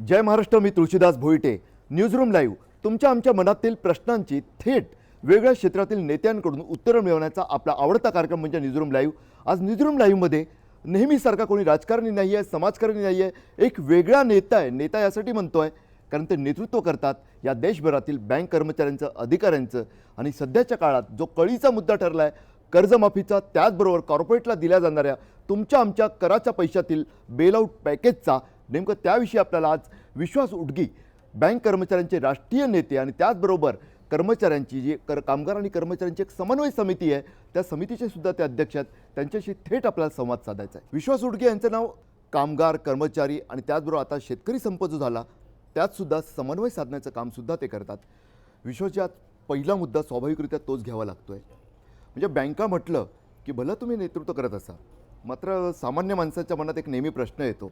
जय महाराष्ट्र. मी Tulshidas Bhoite. Newsroom live तुमच्या आमच्या मनातील प्रश्नांची थेट वेगळ्या क्षेत्रातील नेत्यांकडून उत्तरं मिळवण्याचा आपला आवडता कार्यक्रम म्हणजे न्यूजरूम लाईव्ह. आज न्यूजरूम लाईव्हमध्ये नेहमीसारखा कोणी राजकारणी नाही आहे, समाजकारणी नाही आहे, एक वेगळा नेता आहे. नेता यासाठी म्हणतोय कारण ते नेतृत्व करतात या देशभरातील बँक कर्मचाऱ्यांचं, अधिकाऱ्यांचं. आणि सध्याच्या काळात जो कळीचा मुद्दा ठरला आहे कर्जमाफीचा, त्याचबरोबर कॉर्पोरेटला दिल्या जाणाऱ्या तुमच्या आमच्या कराच्या पैशातील बेलआउट पॅकेजचा, नेमकं त्याविषयी आपल्याला आज विश्वास उटगी बँक कर्मचाऱ्यांचे राष्ट्रीय नेते आणि त्याचबरोबर कर्मचाऱ्यांची जी कामगार आणि कर्मचाऱ्यांची एक समन्वय समिती आहे त्या समितीचे सुद्धा ते अध्यक्ष आहेत. त्यांच्याशी थेट आपल्याला संवाद साधायचा आहे. विश्वास उटगे यांचं नाव कामगार, कर्मचारी आणि त्याचबरोबर आता शेतकरी संप जो झाला त्यात सुद्धा समन्वय साधण्याचं काम सुद्धा ते करतात. विश्वासचा पहिला मुद्दा स्वाभाविकरित्या तोच घ्यावा लागतोय. म्हणजे बँका म्हटलं की भलं तुम्ही नेतृत्व करत असा, मात्र सामान्य माणसाच्या मनात एक नेहमी प्रश्न येतो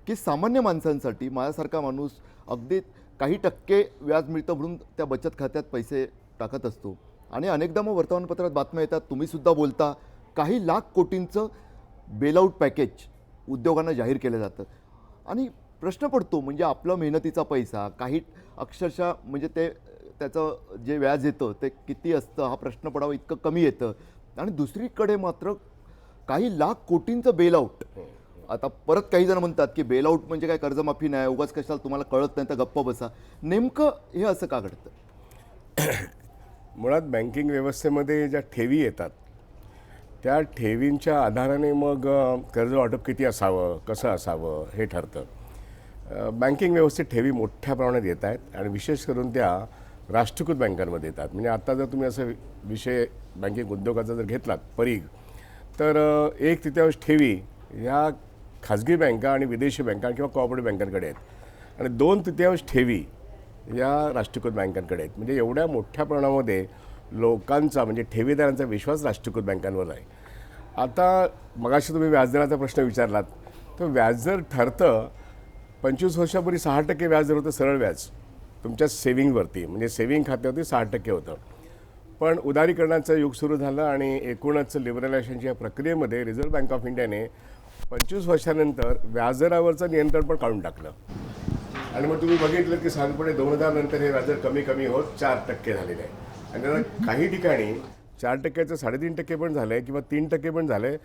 की सामान्य माणसांसाठी माझ्यासारखा माणूस अगदी काही टक्के व्याज मिळतं म्हणून त्या बचत खात्यात पैसे टाकत असतो. आणि अनेकदा मग वर्तमानपत्रात बातम्या येतात, तुम्हीसुद्धा बोलता, काही लाख कोटींचं बेलआउट पॅकेज उद्योगांना जाहीर केलं जातं. आणि प्रश्न पडतो म्हणजे आपला मेहनतीचा पैसा काही अक्षरशः म्हणजे त्याचं जे व्याज येतं ते किती असतं हा प्रश्न पडावा इतकं कमी येतं. आणि दुसरीकडे मात्र काही लाख कोटींचं बेलआउट. आता परत काही जण म्हणतात की बेलआउट म्हणजे काय कर्जमाफी नाही, उगाच कशाला तुम्हाला कळत नाही तर गप्प बसा. नेमकं हे असं का घडतं? मुळात बँकिंग व्यवस्थेमध्ये ज्या ठेवी येतात त्या ठेवींच्या आधाराने मग कर्ज वाटप किती असावं, कसं असावं हे ठरतं. बँकिंग व्यवस्थेत ठेवी मोठ्या प्रमाणात येत आहेत आणि विशेष करून त्या राष्ट्रीयकृत बँकांमध्ये येतात. म्हणजे आता जर तुम्ही असं विषय बँकिंग उद्योगाचा जर घेतलात परीघ, तर 1/3 ठेवी ह्या खाजगी बँका आणि विदेशी बँका किंवा कोऑपरेटिव्ह बँकांकडे आहेत आणि 2/3 ठेवी या राष्ट्रीयकृत बँकांकडे आहेत. म्हणजे एवढ्या मोठ्या प्रमाणामध्ये लोकांचा म्हणजे ठेवीदारांचा विश्वास राष्ट्रीयकृत बँकांवर आहे. आता मगाशी तुम्ही व्याजदराचा प्रश्न विचारलात, तर व्याजदर ठरतं 25 वर्षापूर्वी 6% व्याजदर होतं, सरळ व्याज तुमच्या सेव्हिंगवरती, म्हणजे सेव्हिंग खात्यावरती 6% होतं. पण उदारीकरणाचं युग सुरू झालं आणि एकूणच लिबरलायझेशनच्या प्रक्रियेमध्ये रिझर्व्ह बँक ऑफ इंडियाने 25 वर्षानंतर व्याजदरावरचं नियंत्रण पण काढून टाकलं. आणि मग तुम्ही बघितलं की साधारणपणे 2000 नंतर हे व्याजदर कमी कमी होत 4% झालेलं आहे. आणि त्याला काही ठिकाणी 4%चं 3.5% पण झालं आहे किंवा 3% पण झालं आहे.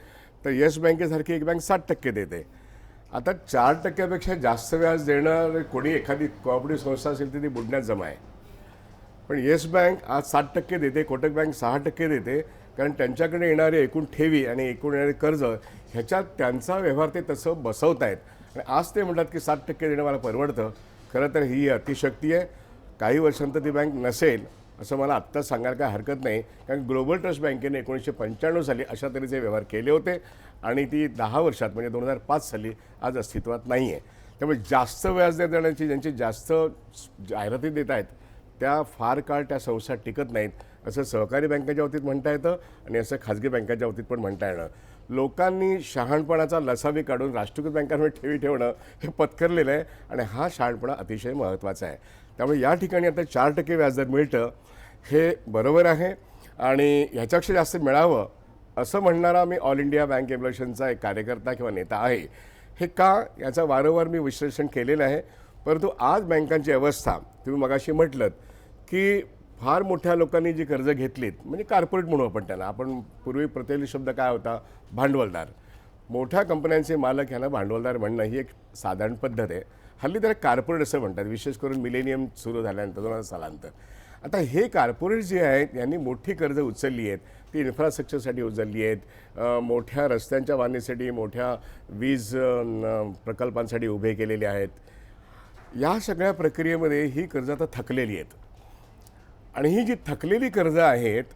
तर येस बँकेसारखी एक बँक 7% देते. आता 4%पेक्षा जास्त व्याज देणार कोणी एखादी कोऑपरेटिव्ह संस्था असेल तर ती बुडण्यात जमा आहे. पण येस बँक आज 7% देते, कोटक बँक 6% देते, कारण त्यांच्याकडे येणारे एकूण ठेवी आणि एकूण येणारे कर्ज ह्याच्यात त्यांचा व्यवहार ते तसं बसवत आहेत. आणि आज ते म्हणतात की 7% देणं मला परवडतं. खरं तर ही अतिशक्ती आहे. काही वर्षांतर ती बँक नसेल असं मला आत्ताच सांगायला काय हरकत नाही, कारण ग्लोबल ट्रस्ट बँकेने 1995 साली अशा तऱ्हेचे व्यवहार केले होते आणि ती 10 वर्षात म्हणजे 2005 साली आज अस्तित्वात नाही आहे. त्यामुळे जास्त व्याजदर देण्याची ज्यांची जास्त जाहिराती देत आहेत त्या फार काळ त्या संस्था टिकत नाहीत असं सहकारी बँकेच्या बाबतीत म्हणता येतं आणि असं खाजगी बँकांच्या बाबतीत पण म्हणता येणं. लोकांनी शहाणपणाचा लसावी काढून राष्ट्रीयकृत बँकांमध्ये ठेवी ठेवणं हे पत्करलेलं आहे आणि हा शहाणपणा अतिशय महत्त्वाचा आहे. त्यामुळे या ठिकाणी आता 4% व्याजदर मिळतं हे बरोबर आहे आणि ह्याच्यापेक्षा जास्त मिळावं असं म्हणणारा मी ऑल इंडिया बँक एम्प्लॉयीजचा एक कार्यकर्ता किंवा नेता आहे. हे का याचं वारंवार मी विश्लेषण केलेलं आहे. परंतु आज बँकांची अवस्था तुम्ही मगाशी म्हटलं की फार मोठ्या लोकांनी जी कर्ज घेतलीत म्हणजे कॉर्पोरेट म्हणू आपण त्यांना, आपण पूर्वी प्रचलित शब्द काय होता, भांडवलदार. मोठ्या कंपन्यांचे मालक यांना भांडवलदार म्हणणं ही एक साधारण पद्धत आहे. हल्ली त्याला कॉर्पोरेट असं म्हणतात, विशेष करून मिलेनियम सुरू झाल्यानंतर 2000 सालानंतर. आता हे कॉर्पोरेट जे आहेत यांनी मोठी कर्ज उचलली आहेत, ती इन्फ्रास्ट्रक्चरसाठी उचलली आहेत, मोठ्या रस्त्यांच्या बांधणीसाठी, मोठ्या वीज प्रकल्पांसाठी उभे केलेले आहेत. या सगळ्या प्रक्रियेमध्ये ही कर्ज आता थकलेली आहेत आणि ही जी थकलेली कर्ज आहेत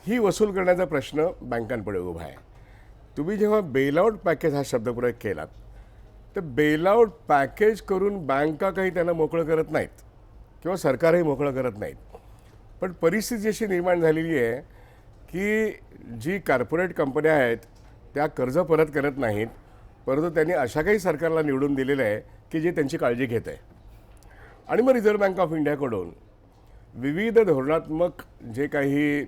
ही वसूल करण्याचा प्रश्न बँकांपुढे उभा आहे. तुम्ही जेव्हा बेलआउट पॅकेज हा शब्दप्रयोग केलात तर बेलआउट पॅकेज करून बँका काही त्यांना मोकळं करत नाहीत किंवा सरकारही मोकळं करत नाहीत. पण परिस्थिती अशी निर्माण झालेली आहे की जी कॉर्पोरेट कंपन्या आहेत त्या कर्ज परत करत नाहीत, परंतु त्यांनी अशा काही सरकारला निवडून दिलेलं आहे की जे त्यांची काळजी घेत आहे. आणि मग रिझर्व्ह बँक ऑफ इंडियाकडून विविध धोरणात्मक जे काही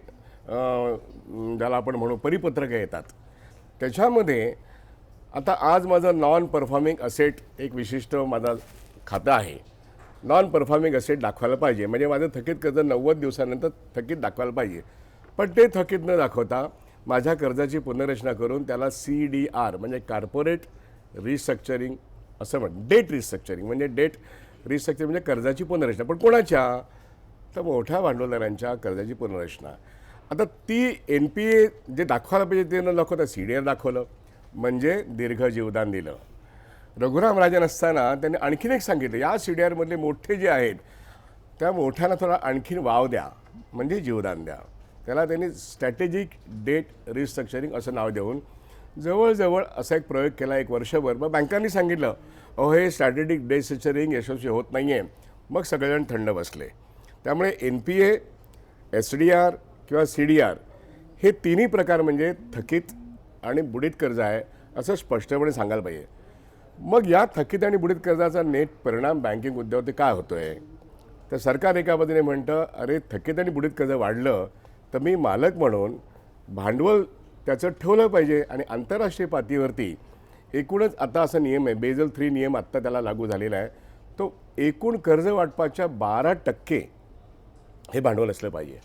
ज्याला आपण म्हणू परिपत्रकं येतात त्याच्यामध्ये आता आज माझं नॉन परफॉर्मिंग असेट एक विशिष्ट माझा खातं आहे, नॉन परफॉर्मिंग असेट दाखवायला पाहिजे. म्हणजे माझं थकीत कर्ज 90 दिवसानंतर थकीत दाखवायला पाहिजे. पण ते थकीत न दाखवता माझ्या कर्जाची पुनर्रचना करून त्याला CDR म्हणजे कॉर्पोरेट रिस्ट्रक्चरिंग असं म्हणतात. डेट रिस्ट्रक्चरिंग म्हणजे डेट रिस्ट्रक्चरिंग म्हणजे कर्जाची पुनर्रचना. पण कोणाच्या? तर मोठ्या भांडवलदारांच्या कर्जाची पुनर्रचना. आता ती NPA जे दाखवायला पाहिजे ते न दाखवता CDR दाखवलं म्हणजे दीर्घ जीवदान दिलं. रघुराम राजन असताना त्यांनी आणखीन एक सांगितलं, या CDR मधले मोठे जे आहेत त्या मोठ्यांना थोडा आणखीन वाव द्या म्हणजे जीवदान द्या. त्याला त्यांनी स्ट्रॅटेजिक डेट रिस्ट्रक्चरिंग असं नाव देऊन जवळजवळ असा एक प्रयोग केला 1 वर्षभर. मग बँकांनी सांगितलं अहो हे स्ट्रॅटेजिक डेट रिस्ट्रक्चरिंग यशस्वी होत नाही आहे. मग सगळेजण थंड बसले. त्यामुळे NPA, SDR किंवा CDR हे तिन्ही प्रकार म्हणजे थकीत आणि बुडीत कर्ज आहे असं स्पष्टपणे सांगायला पाहिजे. मग या थकीत आणि बुडीत कर्जाचा नेट परिणाम बँकिंग उद्योगावरती काय होतो आहे? तर सरकार एका बाजूने म्हणतं अरे थकीत आणि बुडीत कर्ज वाढलं तर मी मालक म्हणून भांडवल त्याचं ठेवलं पाहिजे. आणि आंतरराष्ट्रीय पातळीवरती एकूणच आता असा नियम आहे, बेझल 3 नियम आत्ता त्याला लागू झालेला आहे. तो एकूण कर्ज वाटपाच्या 12% हे भांडवल असलं पाहिजे.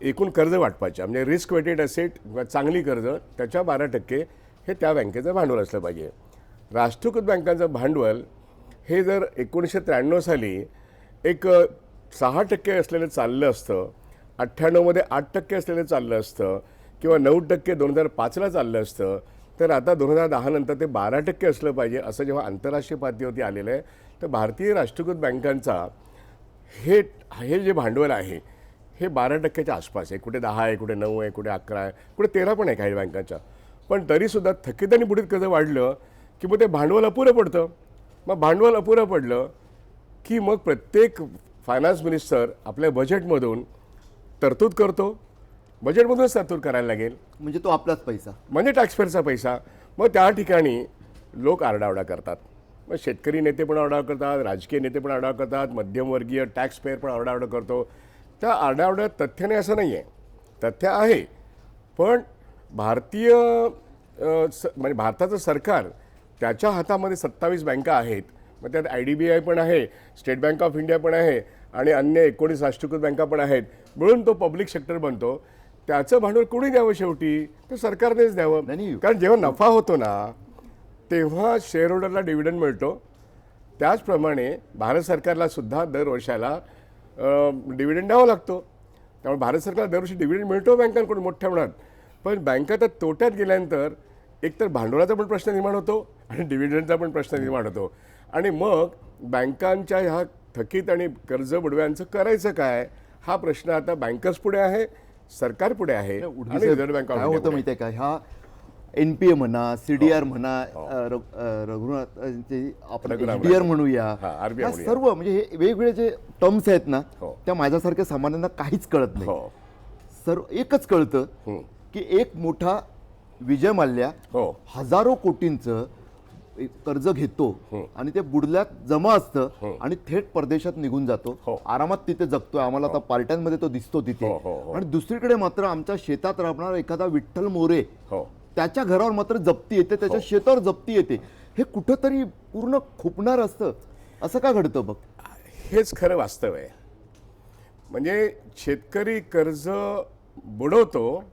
एकूण कर्ज वाटपाच्या म्हणजे रिस्क वेटेड असेट चांगली कर्ज त्याच्या 12% हे त्या बँकेचं भांडवल असलं पाहिजे. राष्ट्रीयकृत बँकांचं भांडवल हे जर 1993 साली एक 6% असलेलं चाललं असतं, 98मध्ये 8% असलेलं चाललं असतं किंवा 9% 2005ला चाललं असतं, तर आता 2010 नंतर ते 12% असलं पाहिजे असं जेव्हा आंतरराष्ट्रीय पातळीवरती आलेलं आहे. तर भारतीय राष्ट्रीयकृत बँकांचा हे जे भांडवल आहे हे 12%च्या आसपास आहे. कुठे 10 आहे, कुठे 9 आहे, कुठे 11 आहे, कुठे 13 पण आहे काही बँकांच्या. पण तरीसुद्धा थकीत आणि बुडीत कर्ज वाढलं की मग ते भांडवल अपुरं पडतं. मग भांडवल अपुरं पडलं की मग प्रत्येक फायनान्स मिनिस्टर आपल्या बजेटमधून तरतूद करतो. बजेटमधूनच तरतूद करायला लागेल म्हणजे तो आपलाच पैसा. म्हणजे टॅक्सपेअरचा पैसा. मग त्या ठिकाणी लोक आरडाओरडा करतात. मग शेतकरी नेते पण आरडाओरडा करतात, राजकीय नेते पण आरडाओरडा करतात, मध्यमवर्गीय टॅक्सपेअर पण आरडाओरडा करतो. त्या आरडाओरड्यात तथ्य नाही असं नाही आहे, तथ्य आहे. पण म्हणजे भारताचं सरकार त्याच्या हातामध्ये 27 बँका आहेत. मग त्यात IDBI पण आहे, स्टेट बँक ऑफ इंडिया पण आहे आणि अन्य 19 राष्ट्रीयकृत बँका पण आहेत. मिळून तो पब्लिक सेक्टर बनतो. त्याचं भांडवल कोणी द्यावं शेवटी? तर सरकारनेच द्यावं. नाही. कारण जेव्हा नफा होतो ना तेव्हा शेअर होल्डरला डिव्हिडंड मिळतो. त्याचप्रमाणे भारत सरकारला सुद्धा दर वर्षाला डिव्हिडंड द्यावा लागतो. त्यामुळे भारत सरकारला दरवर्षी डिव्हिडंड मिळतो बँकांकडून मोठ्या प्रमाणात. पण बँका तर तोट्यात गेल्यानंतर एकतर भांडवलाचा पण प्रश्न निर्माण होतो आणि डिव्हिडंडचा पण प्रश्न निर्माण होतो. आणि मग बँकांच्या ह्या थकीत आणि कर्ज बुडव्यांचं करायचं काय हा प्रश्न आता बँकर्स पुढे आहे, सरकार पुढे आहे आणि रिझर्व्ह बँक ऑफ काय इंडिया होतं पुढे माहिती आहे का, ह्या NPA म्हणा, CDR म्हणा, रघुनाथ आपण रघुराम SDR राजन. म्हणूया, हा, RBI ह्या म्हणूया. सर्व म्हणजे हे वेगवेगळे जे टर्म्स आहेत ना हो. त्या माझ्यासारख्या सामान्यांना काहीच कळत नाही. हो सर्व एकच कळतं की एक मोठा विजय माल्या हो हजारो कोटींचं कर्ज घेतो आणि ते बुडल्यात जमा असतं आणि थेट परदेशात निघून जातो. हो. आरामात तिथे जगतोय. आम्हाला आता पार्ट्यांमध्ये तो दिसतो तिथे. हो, हो, हो. आणि दुसरीकडे मात्र आमच्या शेतात राहणारा एखादा विठ्ठल मोरे हो त्याच्या घरावर मात्र जप्ती येते, त्याच्या शेतावर जप्ती येते. हे कुठंतरी पूर्ण खुपणार असतं. असं का घडतं बघ? हेच खरं वास्तव आहे. म्हणजे शेतकरी कर्ज बुडवतो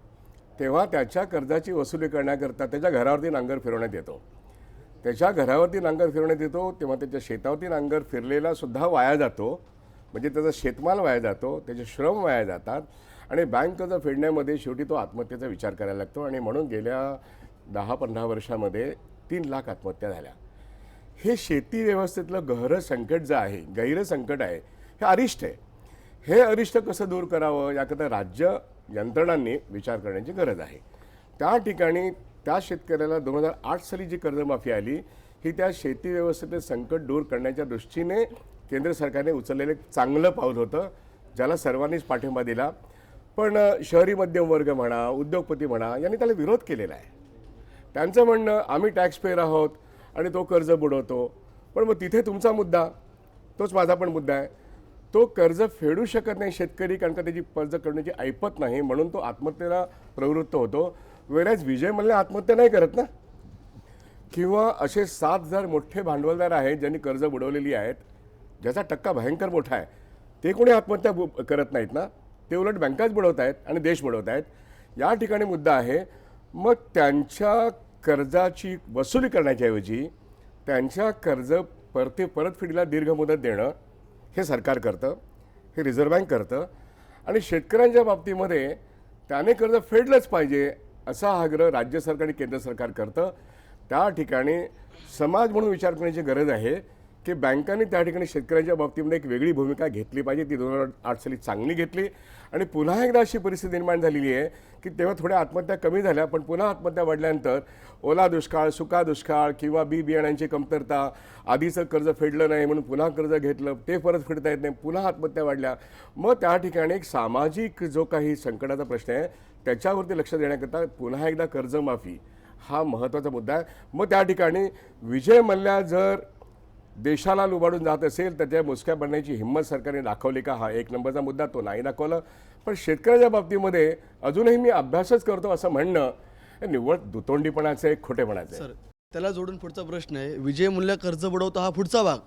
तेव्हा त्याच्या कर्जाची वसुली करण्याकरता त्याच्या घरावरती नांगर फिरवण्यात येतो. त्याच्या घरावरती नांगर फिरवण्यात येतो तेव्हा त्याच्या शेतावरती नांगर फिरलेला सुद्धा वाया जातो. म्हणजे त्याचा शेतमाल वाया जातो, त्याचे श्रम वाया जातात आणि बँक कर्ज फेडण्यामध्ये शेवटी तो आत्महत्येचा विचार करायला लागतो. आणि म्हणून गेल्या 10-15 वर्षामध्ये 3 लाख आत्महत्या झाल्या. हे शेती व्यवस्थेतलं गहरं संकट जे आहे, गैर संकट आहे, हे अरिष्ट आहे. हे अरिष्ट कसं दूर करावं याकरता राज्य यंत्रणांनी विचार करण्याची गरज आहे. त्या ठिकाणी त्या शेतकऱ्याला 2008 साली जी कर्जमाफी आली ही त्या शेती व्यवस्थेतले संकट दूर करण्याच्या दृष्टीने केंद्र सरकारने उचललेलं एक चांगलं पाऊल होतं, ज्याला सर्वांनीच पाठिंबा दिला. पण शहरी मध्यम वर्ग म्हणा, उद्योगपती म्हणा यांनी त्याला विरोध केलेला आहे. त्यांचं म्हणणं आम्ही टॅक्स पेयर आहोत आणि तो कर्ज बुडवतो. पण मग तिथे तुमचा मुद्दा, तोच माझा पण मुद्दा आहे, तो कर्ज फेडू शकत नाही शेतकरी कारण का त्याची कर्ज करण्याची ऐपत नाही म्हणून तो आत्महत्येला प्रवृत्त होतो. वेळेस विजय मल्ल्या आत्महत्या नाही करत ना. किंवा असे 7,000 मोठे भांडवलदार आहेत ज्यांनी कर्ज बुडवलेली आहेत ज्याचा टक्का भयंकर मोठा आहे ते कोणी आत्महत्या करत नाहीत ना, ते उलट बँकाच बुडवत आहेत आणि देश बुडवत आहेत. या ठिकाणी मुद्दा आहे. मग त्यांच्या कर्जाची वसुली करण्याच्याऐवजी त्यांच्या कर्ज परतफेडीला दीर्घ मुदत देणं हे सरकार करतं, हे रिझर्व्ह बँक करतं. आणि शेतकऱ्यांच्या बाबतीमध्ये त्याने कर्ज फेडलंच पाहिजे असा आग्रह राज्य सरकार आणि केंद्र सरकार करतं. त्या ठिकाणी समाज म्हणून विचार करण्याची गरज आहे की बँकांनी त्या ठिकाणी शेतकऱ्यांच्या बाबतीमध्ये एक वेगळी भूमिका घेतली पाहिजे. ती 2008 साली चांगली घेतली आणि पुन्हा एकदा अशी परिस्थिती निर्माण झालेली आहे की तेव्हा थोड्या आत्महत्या कमी झाल्या, पण पुन्हा आत्महत्या वाढल्यानंतर ओला दुष्काळ, सुका दुष्काळ किंवा बियाण्यांची कमतरता, आधीचं कर्ज फेडलं नाही म्हणून पुन्हा कर्ज घेतलं, ते परत फेडता येत नाही, पुन्हा आत्महत्या वाढल्या. मग त्या ठिकाणी एक सामाजिक जो काही संकटाचा प्रश्न आहे त्याच्यावरती लक्ष देण्याकरता पुन्हा एकदा कर्जमाफी हा महत्त्वाचा मुद्दा आहे. मग त्या ठिकाणी विजय मल्ल्या जर देशाला लुबाडून जात असेल तर त्या मुसक्या बनण्याची हिंमत सरकारने दाखवली का, हा एक नंबरचा मुद्दा. तो नाही दाखवलं. पण शेतकऱ्याच्या बाबतीमध्ये अजूनही मी अभ्यासच करतो असं म्हणणं हे निव्वळ दुतोंडीपणाचं आहे, खोटेपणाचं आहे. सर त्याला जोडून पुढचा प्रश्न आहे, विजय मूल्य कर्ज बुडवतो हा पुढचा भाग.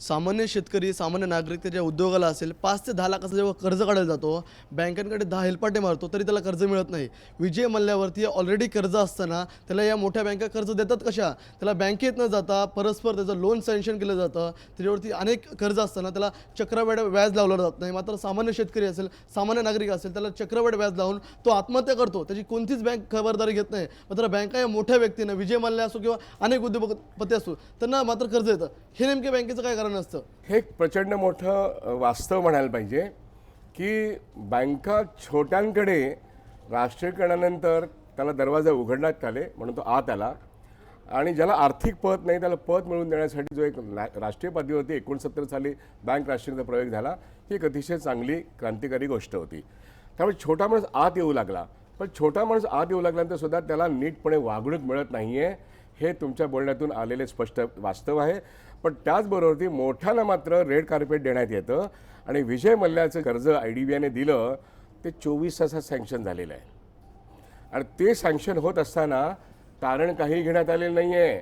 सामान्य शेतकरी, सामान्य नागरिक त्याच्या उद्योगाला असेल 5 ते 10 लाखाचा जेव्हा कर्ज काढायला जातो, बँकांकडे 10 हेलपाटे मारतो तरी त्याला कर्ज मिळत नाही. विजय मल्ल्यावरती ऑलरेडी कर्ज असताना त्याला या मोठ्या बँका कर्ज देतात कशा? त्याला बँकेत न जाता परस्पर त्याचं लोन सँक्शन केलं जातं, त्याच्यावरती अनेक कर्ज असताना त्याला चक्रवाढ व्याज लावलं जात नाही. मात्र सामान्य शेतकरी असेल, सामान्य नागरिक असेल, त्याला चक्रवाढ व्याज लावून तो आत्महत्या करतो. त्याची कोणतीच बँक खबरदारी घेत नाही. मात्र बँका या मोठ्या व्यक्तीनं, विजय मल्ल्या असो किंवा अनेक उद्योगपती असो, त्यांना मात्र कर्ज येतं. हे नेमके बँकेचं काय कारण असतं? हे एक प्रचंड मोठं वास्तव म्हणायला पाहिजे की बँका छोट्यांकडे राष्ट्रीयकरणानंतर त्याला दरवाजा उघडण्यात आले म्हणून तो आत आला. आणि ज्याला आर्थिक पत नाही त्याला पत मिळवून देण्यासाठी जो एक राष्ट्रीय पातळीवरती 69 साली बँक राष्ट्रीयचा प्रयोग झाला, ही एक अतिशय चांगली क्रांतिकारी गोष्ट होती. त्यामुळे छोटा माणूस आत येऊ लागला. पण छोटा माणूस आत येऊ लागल्यानंतर सुद्धा त्याला नीटपणे वागणूक मिळत नाही आहे, हे तुमच्या बोलण्यातून आलेले स्पष्ट वास्तव आहे. पण त्याचबरोबर मोठ्याला मात्र रेड कार्पेट देण्यात येतं. आणि विजय मल्ल्याचं कर्ज IDBIने दिलं ते 24 तासात सँक्शन झालेलं आहे. आणि ते सँक्शन होत असताना तारण काही घेण्यात आलेलं नाही आहे.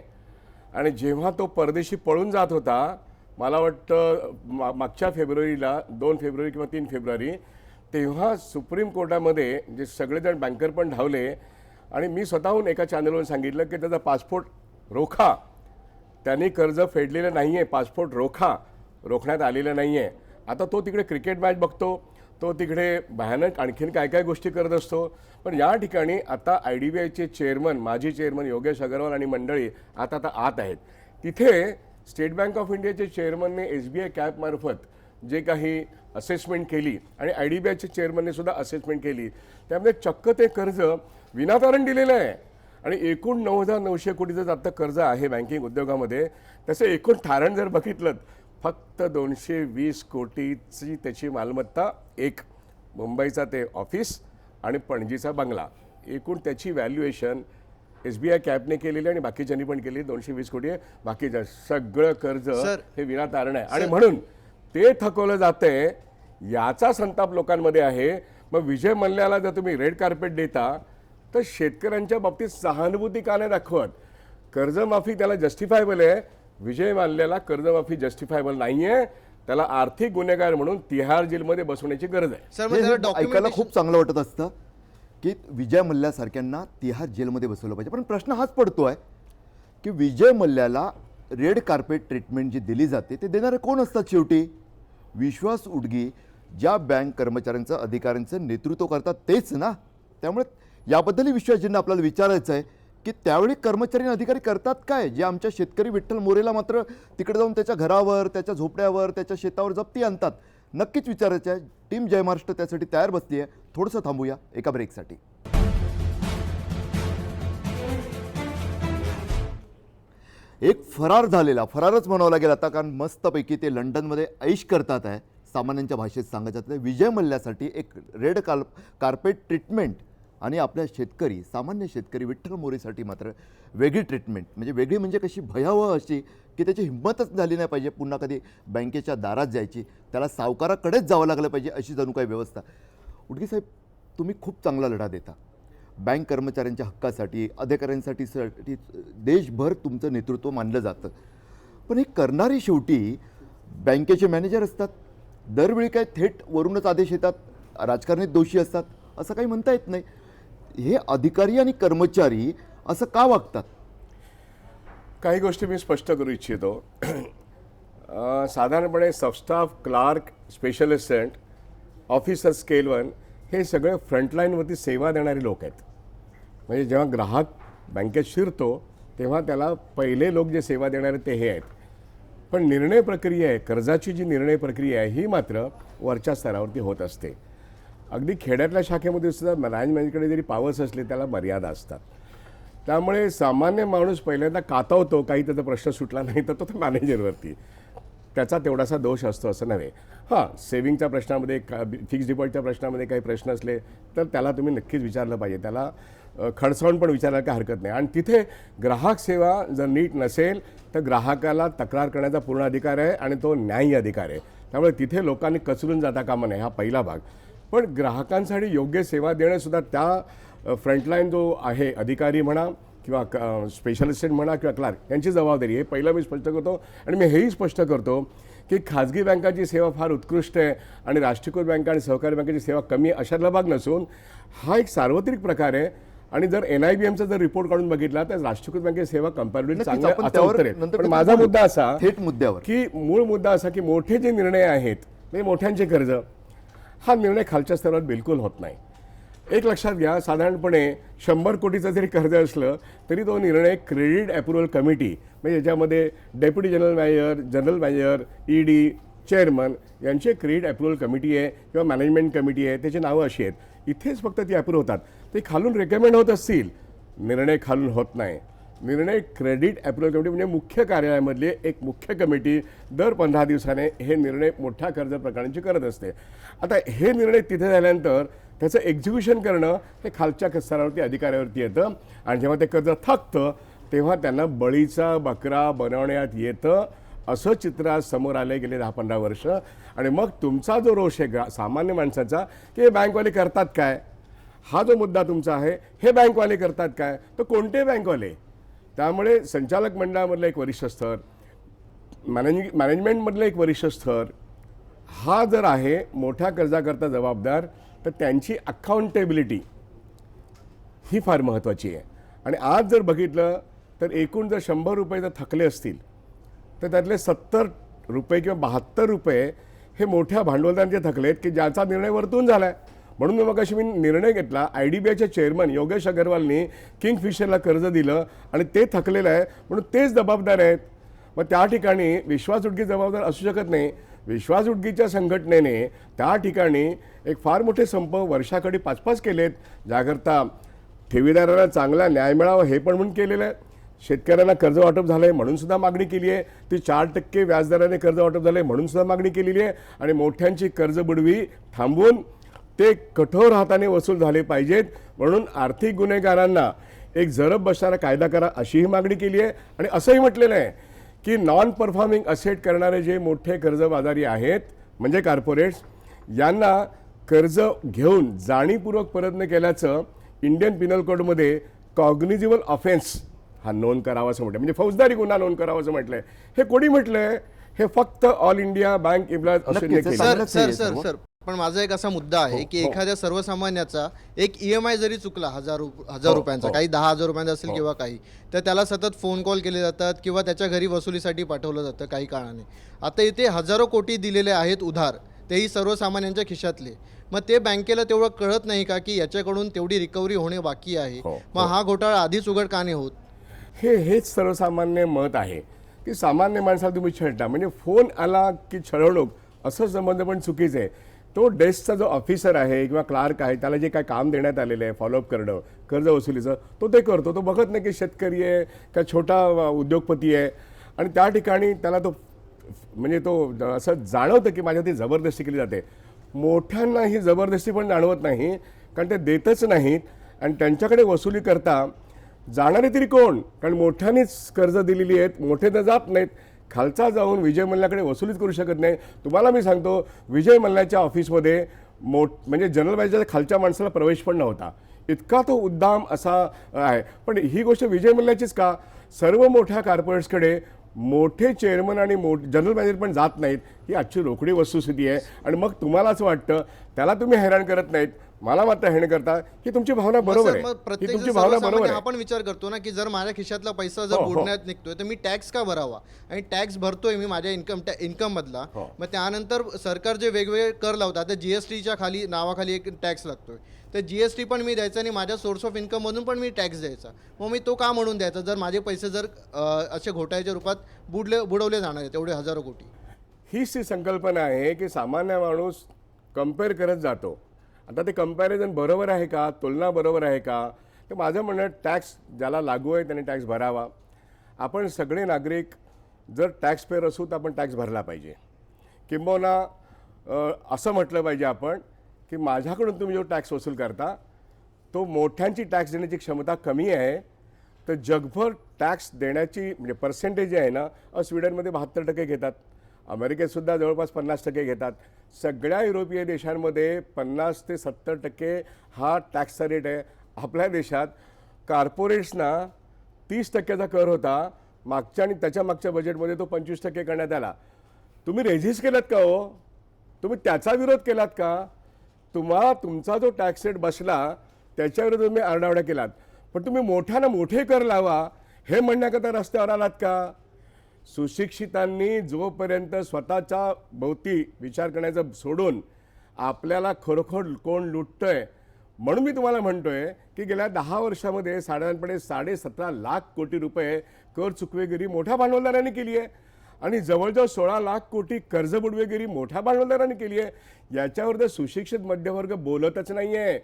आणि जेव्हा तो परदेशी पळून जात होता, मला वाटतं मागच्या फेब्रुवारीला 2 फेब्रुवारी किंवा 3 फेब्रुवारी, तेव्हा सुप्रीम कोर्टामध्ये जे सगळेजण बँकर पण धावले आणि मी स्वतःहून एका चॅनलवर सांगितलं की त्याचा पासपोर्ट रोखा, त्यांनी कर्ज फेडलेलं नाही आहे, पासपोर्ट रोखण्यात आलेलं नाही आहे. आता तो तिकडे क्रिकेट मॅच बघतो, तो तिकडे भयानक आणखीन काय काय गोष्टी करत असतो. पण या ठिकाणी आता IDBIचे चेअरमन, माजी चेअरमन योगेश अग्रवाल आणि मंडळी आता आत आहेत. तिथे स्टेट बँक ऑफ इंडियाचे चेअरमनने SBI कॅपमार्फत जे काही असेसमेंट केली आणि IDBIचे चेअरमनने सुद्धा असेसमेंट केली, त्यामध्ये चक्क ते कर्ज विनातारण दिलेलं आहे. आणि एकूण 9,900 कोटीचं आता कर्ज आहे बँकिंग उद्योगामध्ये. त्याचं एकूण तारण जर बघितलं फक्त 220 कोटीची त्याची मालमत्ता, एक मुंबईचा ते ऑफिस आणि पणजीचा बंगला, एकूण त्याची व्हॅल्युएशन SBI कॅपने केलेली आणि बाकीच्यांनी पण केली 220 कोटी आहे. बाकीचं सगळं कर्ज हे विनातारण आहे आणि म्हणून ते थकवलं जातंय. याचा संताप लोकांमध्ये आहे. मग विजय मल्ल्याला जर तुम्ही रेड कार्पेट देता तर शेतकऱ्यांच्या बाबतीत सहानुभूती का नाही दाखवत? कर्जमाफी त्याला जस्टिफायबल आहे, विजय मल्ल्याला कर्जमाफी जस्टिफायबल नाही आहे. त्याला आर्थिक गुन्हेगार म्हणून तिहार जेलमध्ये बसवण्याची गरज आहे. सर हे ऐकायला खूप चांगलं वाटत असतं की विजय मल्ल्यासारख्यांना तिहार जेलमध्ये बसवलं पाहिजे. पण प्रश्न हाच पडतोय की विजय मल्ल्याला रेड कार्पेट ट्रीटमेंट जी दिली जाते ते देणारे कोण असतात? शेवटी विश्वास उडगी ज्या बँक कर्मचाऱ्यांचं, अधिकाऱ्यांचं नेतृत्व करतात तेच ना. त्यामुळे याबद्दलही विश्वासजींना आपल्याला विचारायचं आहे की त्यावेळी कर्मचारी आणि अधिकारी करतात काय, जे आमच्या शेतकरी विठ्ठल मोरेला मात्र तिकडे जाऊन त्याच्या घरावर, त्याच्या झोपड्यावर, त्याच्या शेतावर जप्ती आणतात. नक्कीच विचारायचं आहे. टीम जय महाराष्ट्र त्यासाठी तयार बसली आहे. थोडंसं थांबूया एका ब्रेकसाठी. एक फरार झालेला, फरारच म्हणावं लागेल आता, कारण मस्तपैकी ते लंडनमध्ये ऐश करतात आहे, सामान्यांच्या भाषेत सांगायचं तर विजय मल्ल्यासाठी एक रेड कार्पेट ट्रीटमेंट आणि आपल्या शेतकरी, सामान्य शेतकरी विठ्ठल मोरेसाठी मात्र वेगळी ट्रीटमेंट. म्हणजे वेगळी म्हणजे कशी, भयावह अशी की त्याची हिंमतच झाली नाही पाहिजे पुन्हा कधी बँकेच्या दारात जायची, त्याला सावकाराकडेच जावं लागलं पाहिजे अशी जणू काही व्यवस्था. उडगी साहेब, तुम्ही खूप चांगला लढा देता बँक कर्मचाऱ्यांच्या हक्कासाठी, अधिकाऱ्यांसाठी. देशभर तुमचं नेतृत्व मानलं जातं. पण हे करणारी शेवटी बँकेचे मॅनेजर असतात. दरवेळी काय थेट वरूनच आदेश येतात, राजकारणी दोषी असतात असं काही म्हणता येत नाही. हे अधिकारी आणि कर्मचारी असं का वागतात? काही गोष्टी मी स्पष्ट करू इच्छितो. साधारणपणे substaff, clerk, special assistant, officer scale 1 हे सगळे फ्रंटलाईनवरती सेवा देणारे लोक आहेत. म्हणजे जेव्हा ग्राहक बँकेत शिरतो तेव्हा त्याला पहिले लोक जे सेवा देणारे ते हे आहेत. पण निर्णय प्रक्रिया आहे, कर्जाची जी निर्णय प्रक्रिया आहे ही मात्र वरच्या स्तरावरती होत असते. अगदी खेड्यातल्या शाखेमध्ये सुद्धा मॅनेजमेंटकडे जरी पावर्स असले त्याला मर्यादा असतात. त्यामुळे सामान्य माणूस पहिल्यांदा कातावतो, काही त्याचा प्रश्न सुटला नाही तर तो मॅनेजरवरती, त्याचा तेवढासा दोष असतो असं नव्हे. हां, सेव्हिंगच्या प्रश्नामध्ये, फिक्स्ड डिपॉझिटच्या प्रश्नामध्ये काही प्रश्न असले तर त्याला तुम्ही नक्कीच विचारलं पाहिजे, त्याला खडसावून पण विचारायला काही हरकत नाही. आणि तिथे ग्राहक सेवा जर नीट नसेल तर ग्राहकाला तक्रार करण्याचा पूर्ण अधिकार आहे आणि तो न्याय्य अधिकार आहे. त्यामुळे तिथे लोकांनी कचरून जाता कामा नये, हा पहिला भाग. पण ग्राहकांसाठी योग्य सेवा देणंसुद्धा त्या फ्रंटलाईन जो आहे, अधिकारी म्हणा किंवा स्पेशल असिस्टंट म्हणा किंवा क्लार्क, यांची जबाबदारी. हे पहिलं मी स्पष्ट करतो. आणि मी हेही स्पष्ट करतो की खाजगी बँकांची सेवा फार उत्कृष्ट आहे आणि राष्ट्रीयकृत बँका आणि सहकारी बँकेची सेवा कमी आहे अशातला भाग नसून हा एक सार्वत्रिक प्रकार आहे. आणि जर NIBMचा जर रिपोर्ट काढून बघितला तर राष्ट्रीयकृत बँकेची सेवा कंपॅरेटिव्हली नक्कीच, चांगली आपण आता त्यावर उत्तर आहे. नंतर पण माझा मुद्दा असा थेट मुद्द्यावर की मूळ मुद्दा असा की मोठे जे निर्णय आहेत म्हणजे मोठ्यांचे कर्ज, हा निर्णय खालच्या स्तरावर बिलकुल होत नाही. एक लक्षात घ्या, साधारणपणे 100 कोटीचं जरी कर्ज असलं तरी तो निर्णय क्रेडिट अप्रुव्हल कमिटी, म्हणजे याच्यामध्ये deputy general manager, ED, chairman यांची क्रेडिट अप्रुव्हल कमिटी आहे किंवा मॅनेजमेंट कमिटी आहे, त्याची नावं अशी आहेत. इथेच फक्त ती अप्रूव्ह होतात. ते खालून रेकमेंड होत असतील, निर्णय खालून होत नाही. निर्णय क्रेडिट अप्रुव्हल कमिटी म्हणजे मुख्य कार्यालयामधली एक मुख्य कमिटी दर 15 दिवसाने हे निर्णय मोठ्या कर्ज प्रकरणांची करत असते. आता हे निर्णय तिथे झाल्यानंतर त्याचं एक्झिक्युशन करणं हे खालच्या स्तरावरती अधिकाऱ्यावरती येतं. आणि जेव्हा ते कर्ज थकतं तेव्हा त्यांना बळीचा बकरा बनवण्यात येतं. असं चित्र आज समोर आलं गेले 10-15 वर्ष. आणि मग तुमचा जो रोष आहे सामान्य माणसाचा की हे बँकवाले करतात काय, हा जो मुद्दा तुमचा आहे, हे बँकवाले करतात काय, तर कोणते बँकवाले? त्यामुळे संचालक मंडळामधलं एक वरिष्ठ स्तर, मॅनेजमेंटमधलं एक वरिष्ठ स्तर हा जर आहे मोठ्या कर्जाकरता जबाबदार, तर त्यांची अकाउंटेबिलिटी ही फार महत्त्वाची आहे. आणि आज जर बघितलं तर एकूण जर 100 रुपये जर थकले असतील तर त्यातले 70 रुपये किंवा 72 रुपये हे मोठ्या भांडवलदारांचे थकलेत की ज्याचा निर्णय वरतून झाला आहे. म्हणून मग अशी मी निर्णय घेतला, IDBIचे चेअरमन योगेश अग्रवालनी किंगफिशरला कर्ज दिलं आणि ते थकलेलं आहे म्हणून तेच जबाबदार आहेत. मग त्या ठिकाणी विश्वासउटगी जबाबदार असू शकत नाही. विश्वासउटगीच्या संघटनेने त्या ठिकाणी एक फार मोठे संप वर्षाकडे 5-5 केलेत, ज्याकरता ठेवीदारांना चांगला न्याय मिळावा हे पण म्हणून केलेलं आहे. शेतकऱ्यांना कर्ज वाटप झालं आहे म्हणून सुद्धा मागणी केली आहे. ती 4% व्याजदराने कर्ज वाटप झालं आहे म्हणून सुद्धा मागणी केलेली आहे. आणि मोठ्यांची कर्ज बुडवी थांबवून ते कठोर हाताने वसूल झाले पाहिजेत म्हणून आर्थिक गुन्हेगारांना एक जरब बसणारा कायदा करा अशीही मागणी केली आहे. आणि असंही म्हटलेलं आहे की नॉन परफॉर्मिंग असेट करणारे जे मोठे कर्जबाजारी आहेत म्हणजे कॉर्पोरेट्स, यांना कर्ज घेऊन जाणीवपूर्वक परत न केल्याचं इंडियन पिनल कोडमध्ये कॉग्निजिबल ऑफेन्स हा नोंद करावा असं म्हटलं, म्हणजे फौजदारी गुन्हा नोंद करावा असं म्हटलंय. हे कोणी म्हटलंय? हे फक्त ऑल इंडिया बँक एम्प्लॉईज नक्कीच. असोसिएशन. सर पण माझा एक असा मुद्दा आहे की एखाद्या सर्वसामान्याचा एक EMI जरी चुकला हजार रुपयांचा, काही 10,000 रुपयांचा असेल किंवा काही, तर त्याला सतत फोन कॉल केले जातात किंवा त्याच्या घरी वसुलीसाठी पाठवलं जातं काही काळाने. आता इथे हजारो कोटी दिलेले आहेत उधार, तेही सर्वसामान्यांच्या खिशातले. मग ते बँकेला तेवढं कळत नाही का की याच्याकडून तेवढी रिकव्हरी होणे बाकी आहे? मग हा घोटाळा आधीच उघड का नाही होत? हेच सर्वसामान्य मत आहे की सामान्य माणसाला तुम्ही छळता, म्हणजे फोन आला की छळवणूक असं संबंध पण चुकीचं आहे. तो डेस्कचा जो ऑफिसर आहे किंवा क्लार्क आहे त्याला जे काय काम देण्यात आलेलं आहे फॉलोअप करणं कर्ज वसुलीचं, तो ते करतो. तो बघत नाही की शेतकरी आहे का छोटा उद्योगपती आहे. आणि त्या ठिकाणी त्याला तो म्हणजे तो असं जाणवतं की माझ्यावरती जबरदस्ती केली जाते. मोठ्यांना ही जबरदस्ती पण जाणवत नाही कारण ते देतच नाहीत. आणि त्यांच्याकडे वसुली करता जाणारे तरी कोण? कारण मोठ्यांनीच कर्ज दिलेली आहेत, मोठे तर जात नाहीत. खालचा जाऊन विजय मल्ल्याकडे वसुलीच करू शकत नाही. तुम्हाला मी सांगतो, विजय मल्ल्याच्या ऑफिसमध्ये म्हणजे जनरल मॅनेजरच्या खालच्या माणसाला प्रवेश पण नव्हता, इतका तो उद्दाम असा आहे. पण ही गोष्ट विजय मल्ल्याचीच का? सर्व मोठ्या कॉर्पोरेट्सकडे मोठे चेअरमन आणि जनरल मॅनेजर पण जात नाहीत, ही आजची रोकडी वस्तुस्थिती आहे. आणि मग तुम्हाला असं वाटतं त्याला तुम्ही हैराण करत नाहीत, मला मात्र हैराण करता, ही तुमची भावना बरोबर आहे, ही तुमची भावना बरोबर आहे. आपण विचार करतो ना की जर माझ्या खिशातला पैसा जर बुडण्यात निघतोय तर मी टॅक्स का भरावा, आणि टॅक्स भरतोय मी माझ्या इन्कम मधला. मग त्यानंतर सरकार जे वेगवेगळे कर लावतात, आता जीएसटीच्या खाली नावाखाली एक टॅक्स लागतोय, तर जीएसटी पण मी द्यायचा आणि माझ्या सोर्स ऑफ इन्कम मधून पण मी टॅक्स द्यायचा. मग मी तो का म्हणून द्यायचा जर माझे पैसे जर असे घोटाळ्याच्या रूपात बुडवले जाणार आहेत तेवढे हजारो कोटी. हीच ती संकल्पना आहे की सामान्य माणूस कम्पेअर करत जातो. आता ते कम्पॅरिझन बरोबर आहे का, तुलना बरोबर आहे का, तर माझं म्हणणं टॅक्स ज्याला लागू आहे त्याने टॅक्स भरावा. आपण सगळे नागरिक जर टॅक्स पेअर असू तर आपण टॅक्स भरला पाहिजे. किंबहुना असं म्हटलं पाहिजे आपण की माझ्याकडून तुम्ही जो टॅक्स वसूल करता तो मोठ्यांची टॅक्स देण्याची क्षमता कमी आहे, तर जगभर टॅक्स देण्याची म्हणजे पर्सेंटेज आहे ना, स्वीडनमध्ये 72% घेतात, अमेरिकेतसुद्धा जवळपास 50% घेतात. सगळ्या युरोपीय देशांमध्ये 50 ते 70% हा टॅक्सचा रेट आहे. आपल्या देशात कॉर्पोरेट्सना 30% कर होता मागच्या, आणि त्याच्या मागच्या बजेटमध्ये तो 25% करण्यात आला. तुम्ही रेजिस्ट केलात का हो? तुम्ही त्याचा विरोध केलात का? तुमचा जो टॅक्स रेट बसला त्याच्याविरुद्ध तुम्ही आरडाओरडा केलात, पण तुम्ही मोठ्यानं मोठे कर लावा हे म्हणण्याकरता रस्त्यावर आलात का? सुशिक्षितांनी जोपर्यंत स्वतःच्या भोवती विचार करण्याचं सोडून आपल्याला खरोखर कोण लुटतंय, म्हणून मी तुम्हाला म्हणतोय की गेल्या 10 वर्षामध्ये साधारणपणे 17.5 लाख कोटी रुपये कर चुकवेगिरी मोठ्या भांडवलदारांनी केली आहे, आणि जवळजवळ 16 लाख कोटी कर्ज बुडवेगिरी मोठ्या भांडवलदारांनी केली आहे. याच्यावर तर सुशिक्षित मध्यमवर्ग बोलतच नाही आहे.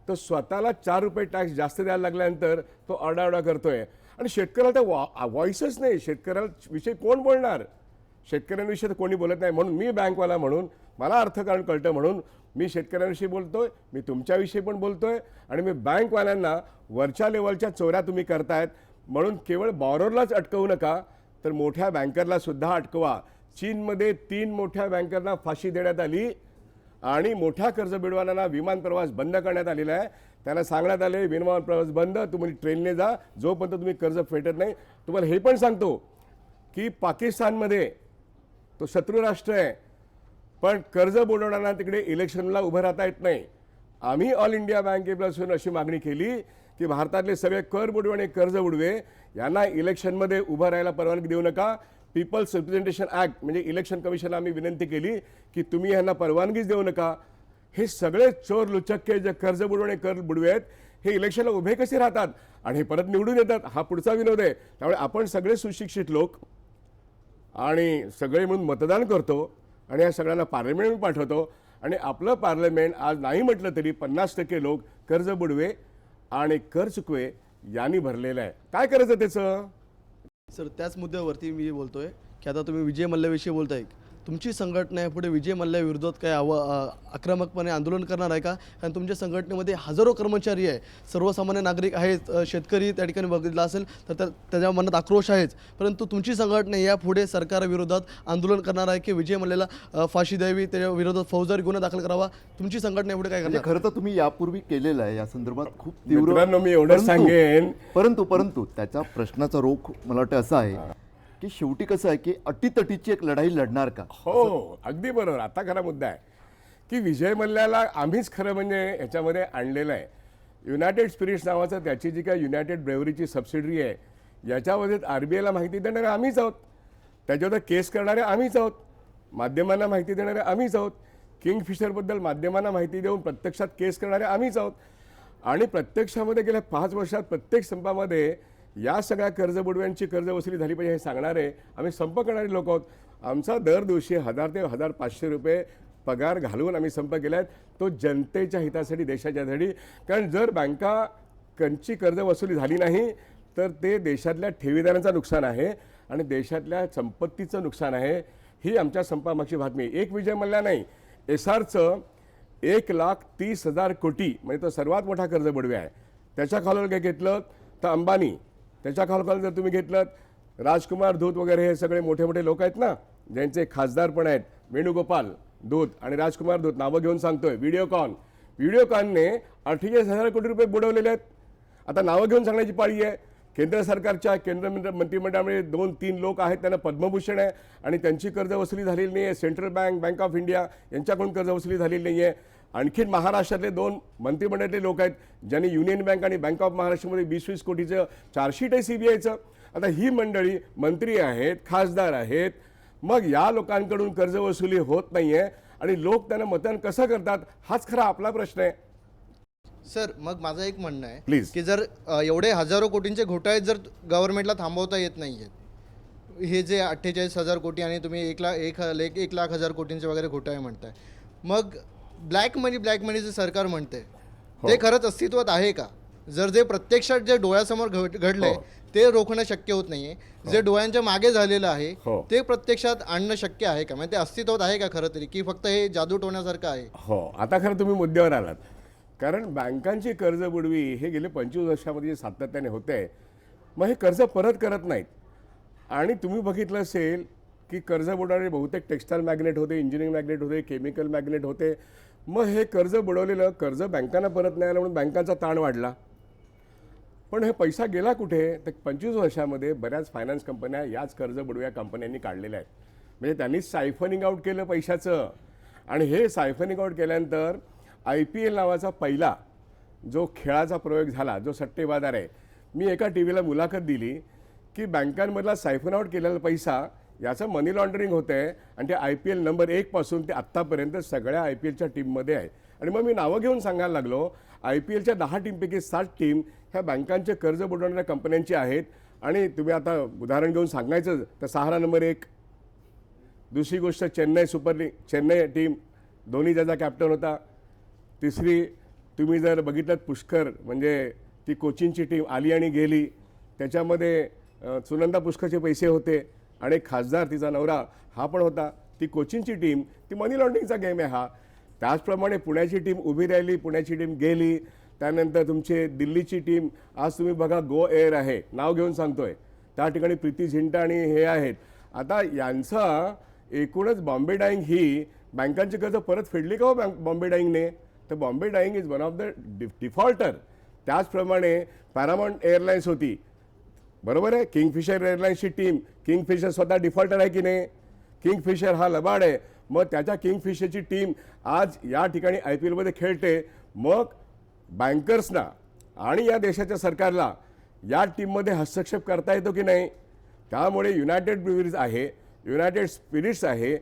तो स्वतःला 4 रुपये टॅक्स जास्त द्यायला लागल्यानंतर तो आरडाओरडा करतोय. आणि शेतकऱ्याला तर व्हॉइसच नाही. शेतकऱ्याविषयी कोण बोलणार? शेतकऱ्यांविषयी तर कोणी बोलत नाही. म्हणून मी बँकवाला म्हणून मला अर्थकारण कळतं, म्हणून मी शेतकऱ्यांविषयी बोलतोय, मी तुमच्याविषयी पण बोलतोय, आणि मी बँकवाल्यांना वरच्या लेवलच्या चोऱ्या तुम्ही करतायत म्हणून केवळ बॉरोरलाच अटकवू नका, तर मोठ्या बँकरला सुद्धा अटकवा. चीनमध्ये 3 मोठ्या बँकरना फाशी देण्यात आली आणि मोठ्या कर्ज बुडवणाऱ्यांना विमान प्रवास बंद करण्यात आलेला आहे. त्यांना सांगण्यात आले विमान प्रवास बंद, तुम्ही ट्रेनने जा जोपर्यंत तुम्ही कर्ज फेटत नाही. तुम्हाला हे पण सांगतो की पाकिस्तानमध्ये तो शत्रू राष्ट्र आहे, पण कर्ज बुडवणाऱ्यांना तिकडे इलेक्शनला उभं राहता येत नाही. आम्ही ऑल इंडिया बँकेपासून अशी मागणी केली की भारतातले सगळे कर बुडवे आणि कर्ज बुडवे यांना इलेक्शनमध्ये उभं राहायला परवानगी देऊ नका. पीपल्स रिप्रेझेंटेशन ॲक्ट म्हणजे इलेक्शन कमिशनला आम्ही विनंती केली की तुम्ही यांना परवानगीच देऊ नका. हे सगळे चोर लुचक्के जे कर्ज बुडवणे कर बुडवे आहेत हे इलेक्शनला उभे कसे राहतात आणि हे परत निवडून येतात, हा पुढचा विनोद आहे. त्यामुळे आपण सगळे सुशिक्षित लोक आणि सगळे म्हणून मतदान करतो आणि या सगळ्यांना पार्लमेंटमध्ये पाठवतो, आणि आपलं पार्लमेंट आज नाही म्हटलं तरी 50% लोक कर्ज बुडवे आणि कर चुकवे यांनी भरलेलं आहे. काय करायचं त्याचं? सर, त्याच मुद्द्यावरती मी बोलतोय की आता तुम्ही विजय मल्ल्याविषयी बोलताय, तुमची संघटना यापुढे विजय मल्ल्या विरोधात काय आक्रमकपणे आंदोलन करणार आहे का? कारण तुमच्या संघटनेमध्ये हजारो कर्मचारी आहे, सर्वसामान्य नागरिक आहेत, शेतकरी त्या ठिकाणी बघितला असेल तर त्याच्या मनात आक्रोश आहेच. परंतु तुमची संघटना यापुढे सरकारविरोधात आंदोलन करणार आहे की विजय मल्ल्याला फाशी द्यावी, त्याच्या विरोधात फौजदारी गुन्हा दाखल करावा? तुमची संघटना यापुढे काय करणार? खरं तर तुम्ही यापूर्वी केलेलं आहे या संदर्भात खूप तीव्र. मित्रांनो, मी एवढंच सांगेन, परंतु त्याच्या प्रश्नाचा रोख मला वाटतं असा आहे की शेवटी कसं आहे की अटीतटीची एक लढाई लढणार का? हो, अगदी बरोबर. आता खरा मुद्दा आहे की विजय मल्ल्याला आम्हीच खरं म्हणजे ह्याच्यामध्ये आणलेलं आहे. युनायटेड स्पिरिट्स नावाचं त्याची जी काय युनायटेड ब्रेवरीची सबसिडरी आहे याच्यामध्ये RBIला माहिती देणारे आम्हीच आहोत, त्याच्यावर केस करणारे आम्हीच आहोत, माध्यमांना माहिती देणारे आम्हीच आहोत, किंगफिशरबद्दल माध्यमांना माहिती देऊन प्रत्यक्षात केस करणारे आम्हीच आहोत. आणि प्रत्यक्षामध्ये गेल्या 5 वर्षात प्रत्येक संपामध्ये या सगळ्या कर्ज बुडव्यांची कर्ज वसुली झाली पाहिजे हे सांगणारे आम्ही संप करणारे लोक आहोत. आमचा दर दिवशी 1000 ते 1500 रुपये पगार घालून आम्ही संप केला आहे, तो जनतेच्या हितासाठी, देशाच्यासाठी. कारण जर बँकांची कर्ज वसुली झाली नाही तर ते देशातल्या ठेवीदारांचं नुकसान आहे आणि देशातल्या संपत्तीचं नुकसान आहे. ही आमच्या संपामागची बातमी. एक विजय मल्ल्या नाही, एसआरचं 1,30,000 कोटी म्हणजे तो सर्वात मोठा कर्ज बुडवे आहे. त्याच्या खालोल काय घेतलं तर अंबानी, त्याच्या खालोखाल जर तुम्ही घेतलं राजकुमार धूत वगैरे हे सगळे मोठे मोठे लोक आहेत ना, ज्यांचे खासदार पण आहेत, वेणुगोपाल धूत आणि राजकुमार धूत, नावं घेऊन सांगतोय. व्हिडिओकॉनने 48,000 कोटी रुपये बुडवलेले आहेत. आता नावं घेऊन सांगण्याची पाळी आहे. केंद्र सरकारच्या मंत्रिमंडळामध्ये 2-3 लोक आहेत, त्यांना पद्मभूषण आहे आणि त्यांची कर्ज वसुली झालेली नाही आहे. सेंट्रल बँक ऑफ इंडिया यांच्याकडून कर्ज वसुली झालेली नाही आहे. आणखीन महाराष्ट्रातले 2 मंत्रिमंडळातले लोक आहेत ज्यांनी युनियन बँक आणि बँक ऑफ महाराष्ट्रामध्ये 20-20 कोटीचं चार्जशीट आहे CBIचं. आता ही मंडळी मंत्री आहेत, खासदार आहेत, मग या लोकांकडून कर्ज वसुली होत नाही आहे आणि लोक त्यांना मतदान कसं करतात हाच खरा आपला प्रश्न आहे. सर मग माझं एक म्हणणं आहे Please. की जर एवढे हजारो कोटींचे घोटाळे जर गव्हर्नमेंटला थांबवता येत नाही आहेत, हे जे 48,000 कोटी आणि तुम्ही 1,00,000 कोटींचे वगैरे घोटाळे म्हणताय, मग ब्लॅक मनी जे सरकार म्हणते ते खरंच अस्तित्वात आहे का? जर जे प्रत्यक्षात जे डोळ्यासमोर घडले ते रोखणं शक्य होत नाहीये, जे डोळ्यांच्या मागे झालेलं आहे ते प्रत्यक्षात आणणं शक्य आहे का? म्हणजे ते अस्तित्वात आहे का खरं तरी, की फक्त हे जादू टोण्यासारखं आहे? हो, आता खरं तुम्ही मुद्द्यावर आलात. कारण बँकांची कर्ज बुडवी हे गेले 25 वर्षामध्ये जे सातत्याने होते आहे, मग हे कर्ज परत करत नाहीत. आणि तुम्ही बघितलं असेल की कर्ज बुडवणारे बहुतेक टेक्स्टाईल मॅग्नेट होते, इंजिनिअरिंग मॅग्नेट होते, केमिकल मॅग्नेट होते. मग हे कर्ज बुडवलेलं कर्ज बँकांना परत नाही आलं म्हणून बँकांचा ताण वाढला. पण हे पैसा गेला कुठे? तर 25 वर्षामध्ये बऱ्याच फायनान्स कंपन्या याच कर्ज बुडव्या कंपन्यांनी काढलेल्या आहेत. म्हणजे त्यांनी सायफनिंग आउट केलं पैशाचं. आणि हे सायफनिंग आउट केल्यानंतर IPL नावाचा पहिला जो खेळाचा प्रयोग झाला, जो सट्टे बाजार आहे, मी एका TVला मुलाखत दिली की बँकांमधला सायफन आउट केलेला पैसा याचं मनी लॉन्ड्रिंग होतं आहे आणि ते IPL नंबर 1 पासून ते आत्तापर्यंत सगळ्या IPLच्या टीममध्ये आहे. आणि मग मी नावं घेऊन सांगायला लागलो, IPLच्या 10 टीमपैकी 7 टीम ह्या बँकांचे कर्ज बुडवणाऱ्या कंपन्यांची आहेत. आणि तुम्ही आता उदाहरण घेऊन सांगायचं तर सहारा नंबर 1. दुसरी गोष्ट चेन्नई टीम, धोनी ज्याचा कॅप्टन होता. तिसरी तुम्ही जर बघितलं पुष्कर, म्हणजे ती कोचिनची टीम आली आणि गेली, त्याच्यामध्ये सुनंदा पुष्करचे पैसे होते आणि खासदार तिचा नवरा हा पण होता. ती कोचिनची टीम, ती मनी लॉन्ड्रिंगचा गेम आहे हा. त्याचप्रमाणे पुण्याची टीम उभी राहिली, पुण्याची टीम गेली. त्यानंतर तुमची दिल्लीची टीम आज तुम्ही बघा गो एअर आहे, नाव घेऊन सांगतोय, त्या ठिकाणी प्रीती झिंटा आणि हे आहेत. आता यांचा एकूणच बॉम्बे डाईंग ही बँकांची कर्ज परत फेडली का हो बॉम्बे डाईंगने? तर Bombay Dyeing is one of the defaulter. त्याचप्रमाणे पॅरामाउंट एअरलाईन्स होती, बरोबर आहे, किंगफिशर एअरलाईन्सची टीम, किंगफिशर स्वतः डिफॉल्टर आहे की नाही? किंगफिशर हा लबाड आहे. मग त्याच्या किंगफिशरची टीम आज या ठिकाणी IPLमध्ये खेळते. मग बँकर्सना आणि या देशाच्या सरकारला या टीममध्ये हस्तक्षेप करता येतो की नाही? त्यामुळे युनायटेड ब्रुवरीज आहे, युनायटेड स्पिरिट्स आहे,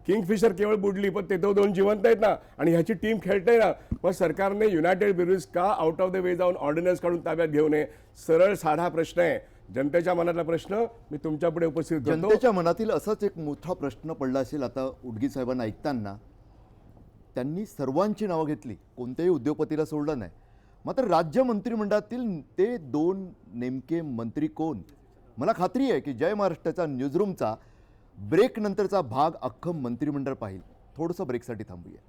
किंगफिशर केवळ बुडली पण ते 2 जिवंत आहेत ना आणि ह्याची टीम खेळते ना. मग सरकारने युनायटेड ब्रुवरीज का आउट ऑफ द वे जाऊन ऑर्डिनन्स काढून ताब्यात घेऊ नये? सरळ साधा प्रश्न आहे, जनतेच्या मनातला प्रश्न मी तुमच्यापुढे उपस्थित करतो. जनतेच्या मनातील असाच एक मोठा प्रश्न पडला असेल आता उडगी साहेबांना ऐकताना. त्यांनी सर्वांची नावं घेतली, कोणत्याही उद्योगपतीला सोडलं नाही. मात्र राज्य मंत्रिमंडळातील ते 2 नेमके मंत्री कोण? मला खात्री आहे की जय महाराष्ट्राचा न्यूजरूमचा ब्रेक नंतरचा भाग अख्खं मंत्रिमंडळ पाहिल. थोडंसं ब्रेकसाठी थांबूया.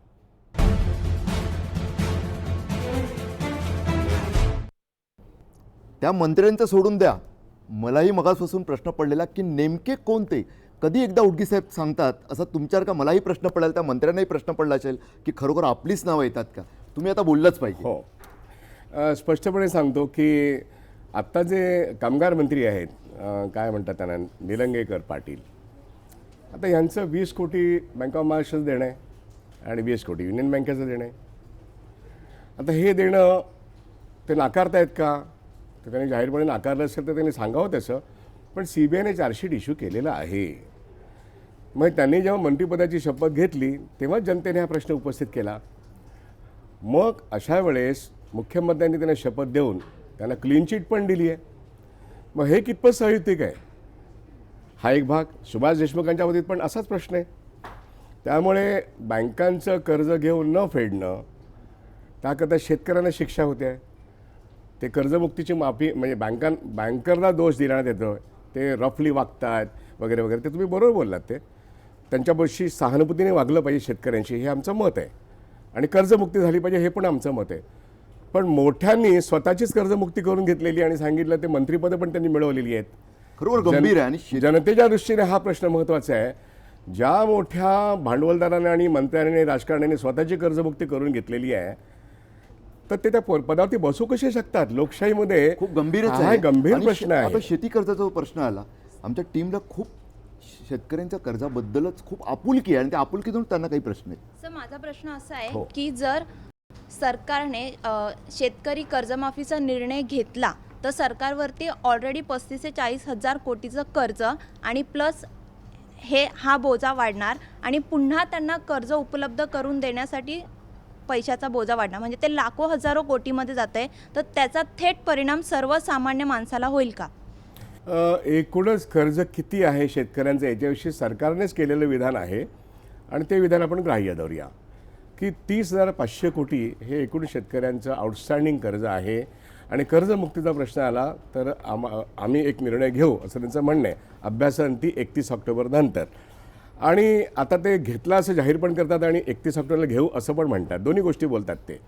त्या मंत्र्यांचं सोडून द्या, मलाही मगापासून प्रश्न पडलेला की नेमके कोणते? कधी एकदा उडगी साहेब सांगतात असं तुमच्यावर का मलाही प्रश्न पडेल, त्या मंत्र्यांनाही प्रश्न पडला असेल की खरोखर आपलीच नावं येतात का? तुम्ही आता बोललंच पाहिजे. हो, स्पष्टपणे सांगतो की आत्ता जे कामगार मंत्री आहेत, काय म्हणतात त्यांना, निलंगेकर पाटील, आता यांचं 20 कोटी बँक ऑफ महाराष्ट्राचं देणं आहे आणि 20 कोटी युनियन बँकेचं देणं आहे. आता हे देणं ते नाकारतायत का? तर त्यांनी जाहीरपणे नाकारलं असेल तर त्यांनी सांगावं तसं. पण CBIने चार्जशीट इश्यू केलेला आहे. मग त्यांनी जेव्हा मंत्रिपदाची शपथ घेतली तेव्हा जनतेने हा प्रश्न उपस्थित केला. मग अशा वेळेस मुख्यमंत्र्यांनी त्यांना शपथ देऊन त्यांना क्लीन चिट पण दिली आहे. मग हे कितपत संयुक्तिक आहे हा एक भाग. सुभाष देशमुखांच्या बाबतीत पण असाच प्रश्न आहे. त्यामुळे बँकांचं कर्ज घेऊन न फेडणं त्याकरता शेतकऱ्यांना शिक्षा होते आहे. ते कर्जमुक्तीची माफी म्हणजे बँकरला दोष देण्यात येतो, ते रफली वागतात वगैरे वगैरे, ते तुम्ही बरोबर बोललात. ते त्यांच्यापाशी सहानुभूतीने वागलं पाहिजे शेतकऱ्यांशी, हे आमचं मत आहे. आणि कर्जमुक्ती झाली पाहिजे हे पण आमचं मत आहे. पण मोठ्यांनी स्वतःचीच कर्जमुक्ती करून घेतलेली आणि सांगितलं ते मंत्रिपदं पण त्यांनी मिळवलेली आहेत. खरोखर गंभीर आहे. आणि जनतेच्या दृष्टीने हा प्रश्न महत्त्वाचा आहे. ज्या मोठ्या भांडवलदारांनी आणि मंत्र्यांनी राजकारण्यांनी स्वतःची कर्जमुक्ती करून घेतलेली आहे तर ते त्या पदावरती बसू कसे शकतात? लोकशाहीमध्ये खूप गंभीरच हा आहे. गंभीर आणि प्रश्न आता आहे. शेती कर्जाचा जो प्रश्न आला, आमच्या टीमला खूप शेतकऱ्यांच्या कर्जाबद्दलच खूप आपुलकी आहे आणि त्या आपुलकीतून त्यांना काही प्रश्न आहेत. सर माझा प्रश्न असा आहे हो. की जर सरकारने शेतकरी कर्जमाफीचा निर्णय घेतला तर सरकारवरती ऑलरेडी 35 ते 40 हजार कोटीचं कर्ज आणि प्लस हा बोजा वाढणार आणि पुन्हा त्यांना कर्ज उपलब्ध करून देण्यासाठी पैशाचा बोजा वाढणार, म्हणजे ते लाखो हजारो कोटीमध्ये जात आहे, तर त्याचा थेट परिणाम सर्वसामान्य माणसाला होईल का? एकूणच कर्ज किती आहे शेतकऱ्यांचं याच्याविषयी सरकारनेच केलेलं विधान आहे आणि ते विधान आपण ग्राह्य धरूया की 30,500 कोटी हे एकूण शेतकऱ्यांचं आउटस्टँडिंग कर्ज आहे. आणि कर्जमुक्तीचा प्रश्न आला तर आम्ही एक निर्णय घेऊ असं त्यांचं म्हणणं आहे, अभ्यासाअंती 31 ऑक्टोबर नंतर. आणि आता ते घेतला असं जाहीर पण करतात आणि 31 ऑक्टोबरला घेऊ असं पण म्हणतात. दोन्ही गोष्टी बोलतात ते.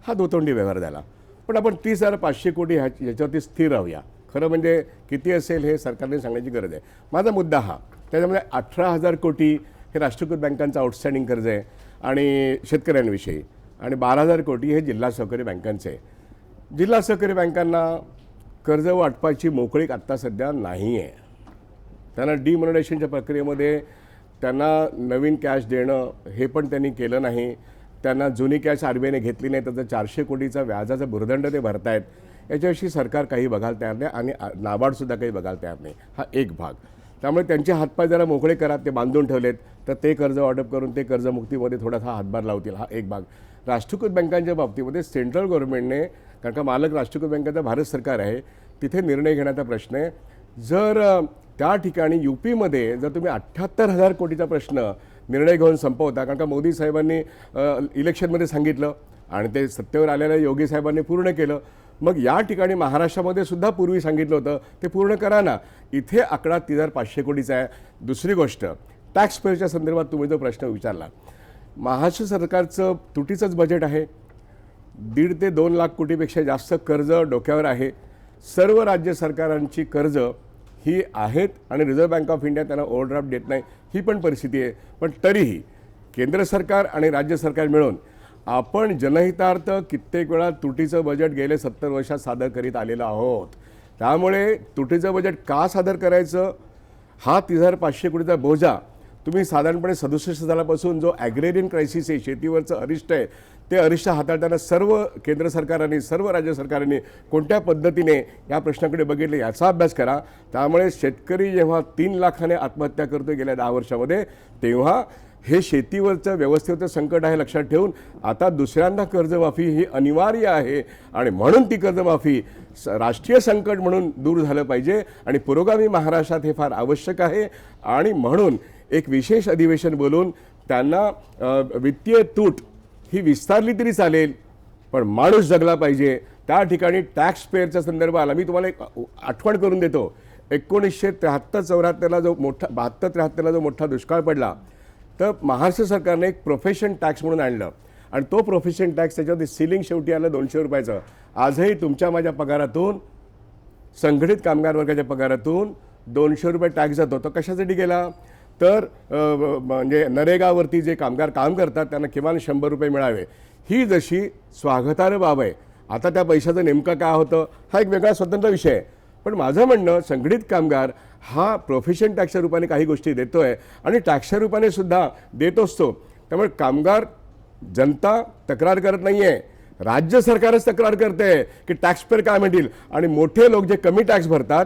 हा दोतोंडी व्यवहार झाला. पण आपण 30,500 कोटी याच्यावरती स्थिर राहूया. खरं म्हणजे किती असेल हे सरकारने सांगण्याची गरज आहे. माझा मुद्दा हा, त्याच्यामध्ये 18,000 कोटी हे राष्ट्रीयकृत बँकांचं आउटस्टँडिंग कर्ज आहे आणि शेतकऱ्यांविषयी, आणि 12,000 कोटी हे जिल्हा सहकारी बँकांचे आहे. जिल्हा सहकारी बँकांना कर्ज वाटपाची मोकळीक आत्ता सध्या नाही आहे. त्यांना डिमॉनिटायझेशनच्या प्रक्रियेमध्ये त्यांना नवीन कॅश देणं हे पण त्यांनी केलं नाही. त्यांना जुनी कॅश RBIने घेतली नाही, त्याचं 400 कोटीचा व्याजाचा भुर्दंड ते भरतायत. याच्याविषयी सरकार काही बघायला तयार नाही आणि नाबार्डसुद्धा काही बघायला तयार नाही. हा एक भाग. त्यामुळे त्यांचे हातपाय जरा मोकळे करा, ते बांधून ठेवलेत तर ते कर्ज वाटप करून ते कर्जमुक्तीमध्ये थोडासा हातभार लावतील. हा एक भाग. राष्ट्रीयकृत बँकांच्या बाबतीमध्ये सेंट्रल गव्हर्नमेंटने, कारण का मालक राष्ट्रीयकृत बँकेचा भारत सरकार आहे, तिथे निर्णय घेण्याचा प्रश्न आहे. जर त्या ठिकाणी UPमध्ये जर तुम्ही 78,000 कोटीचा प्रश्न निर्णय घेऊन संपवता, कारण का मोदी साहेबांनी इलेक्शनमध्ये सांगितलं आणि ते सत्तेवर आलेल्या योगी साहेबांनी पूर्ण केलं. मग या ठिकाणी महाराष्ट्रामध्ये सुद्धा पूर्वी सांगितलं होतं ते पूर्ण करा ना. इथे आकडा 30,500 कोटीचा आहे. दुसरी गोष्ट, टॅक्स पेअरच्या संदर्भात तुम्ही जो प्रश्न विचारला, महाराष्ट्र सरकारचं तुटीचंच बजेट आहे. 1.5 ते 2 लाख कोटीपेक्षा जास्त कर्ज डोक्यावर आहे. सर्व राज्य सरकारांची कर्ज ही आहेत आणि रिझर्व्ह बँक ऑफ इंडिया त्यांना ओव्हरड्राफ्ट देत नाही, ही पण परिस्थिती आहे. पण तरीही केंद्र सरकार आणि राज्य सरकार मिळून आपण जनहितार्थ कित्येक वेळा तुटीचं बजेट गेले 70 वर्षात सादर करीत आलेलो आहोत. त्यामुळे तुटीचं बजेट का सादर करायचं? हा 30,500 कोटीचा बोजा तुम्ही साधारणपणे 67 सालापासून जो ॲग्रेरियन क्रायसिस आहे, शेतीवरचं अरिष्ट आहे, ते अरिष्ट हाताळताना सर्व केंद्र सरकारांनी, सर्व राज्य सरकारांनी कोणत्या पद्धतीने या प्रश्नाकडे बघितले याचा अभ्यास करा. त्यामुळे शेतकरी जेव्हा 3 लाखाने आत्महत्या करतो गेल्या 10 वर्षामध्ये, तेव्हा हे शेतीवरचं व्यवस्थेचं संकट आहे लक्षात ठेवून आता दुसऱ्यांदा कर्जमाफी ही अनिवार्य आहे आणि म्हणून ती कर्जमाफी राष्ट्रीय संकट म्हणून दूर झालं पाहिजे आणि पुरोगामी महाराष्ट्रात हे फार आवश्यक आहे. आणि म्हणून एक विशेष अधिवेशन बोलून त्यांना वित्तीय तूट ही विस्तारली तरी चालेल, पण माणूस जगला पाहिजे. त्या ठिकाणी टॅक्स पेअरच्या संदर्भाला मी तुम्हाला एक आठवण करून देतो. 1973-74ला जो मोठा 72-73ला जो मोठा दुष्काळ पडला, तर महाराष्ट्र सरकारने एक प्रोफेशन टॅक्स म्हणून आणलं आणि तो प्रोफेशन टॅक्स त्याच्यावरती सिलिंग शेवटी आलं 200 रुपयाचं. आजही तुमच्या माझ्या पगारातून, संघटित कामगार वर्गाच्या पगारातून 200 रुपये टॅक्स जातो. तो कशासाठी गेला? तर म्हणजे नरेगावरती जे कामगार काम करतात त्यांना किमान 100 रुपये मिळावे, ही जशी स्वागतार्ह बाब आहे. आता त्या पैशाचं नेमकं काय होतं हा एक वेगळा स्वतंत्र विषय आहे. पण माझं म्हणणं, संघटित कामगार हा प्रोफेशन टॅक्सच्या रूपाने काही गोष्टी देतो आहे आणि टॅक्सच्या रूपाने सुद्धा देत असतो. त्यामुळे कामगार जनता तक्रार करत नाही आहे, राज्य सरकारच तक्रार करते की टॅक्स पेअर काय म्हणतील. आणि मोठे लोक जे कमी टॅक्स भरतात